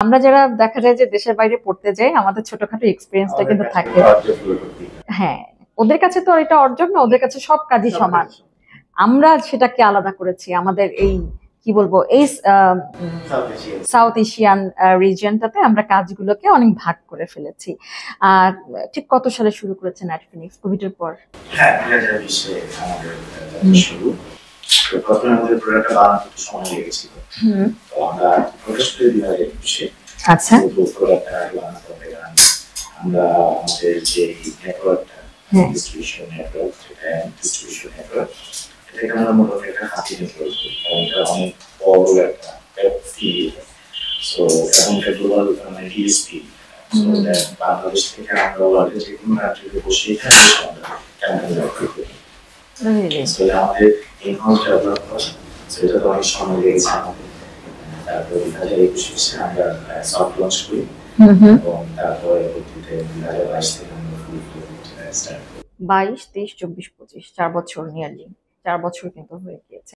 আমরা যারা দেখা যায় যে দেশের বাইরে পড়তে যাই, আমাদের ছোটখাটো এক্সপিরিয়েন্সটা কিন্তু থাকে। হ্যাঁ, ওদের কাছে তো এটা অর্জন না, ওদের কাছে সব কাজই সমান। আমরা সেটাকে আলাদা করেছি আমাদের এই কি বলবো এই সাউথ এশিয়ান রিজিয়নটাতে আমরা কাজগুলোকে অনেক ভাগ করে ফেলেছি। আর ঠিক কত সালে শুরু করেছেন অ্যাডফিনিক্স? কোভিডের পর? হ্যাঁ, 2020 এ আমাদের শুরু। তো প্রথমে আমাদের প্রোডাক্টটা বানাতে একটু সময় লেগেছিল। তো আমরা প্রকাশ করে 2021 এ আচ্ছা প্রোডাক্টটা বানাতে হবে। আমরা আমাদের যে নেটওয়ার্কটা, ডিস্ট্রিবিউশন নেটওয়ার্ক, ডিস্ট্রিবিউশন নেটওয়ার্ক, এটা আমরা মোটামুটি একটা হাতি নেটওয়ার্ক করি। এটা অনেক বড় একটা সো এখন এটা গ্লোবাল মানে ডিএসপি। সো বাংলাদেশ থেকে আমরা ওয়ার্ল্ডের যে কোনো কান্ট্রিতে বসে এখানে আমরা ক্যাম্পেইন করি। সো আমাদের ইনহাউস ডেভেলপ করা, সেটা তো অনেক সময় লেগেছে আমাদের। তারপর 2021 এ আমরা সফট লঞ্চ করি এবং তারপরে 2022 থেকে আমরা ফুল স্টার্ট করি। 22, 23, 24, 25 4 বছর নিয়ারলি 4 বছর কিন্তু হয়ে গিয়েছে।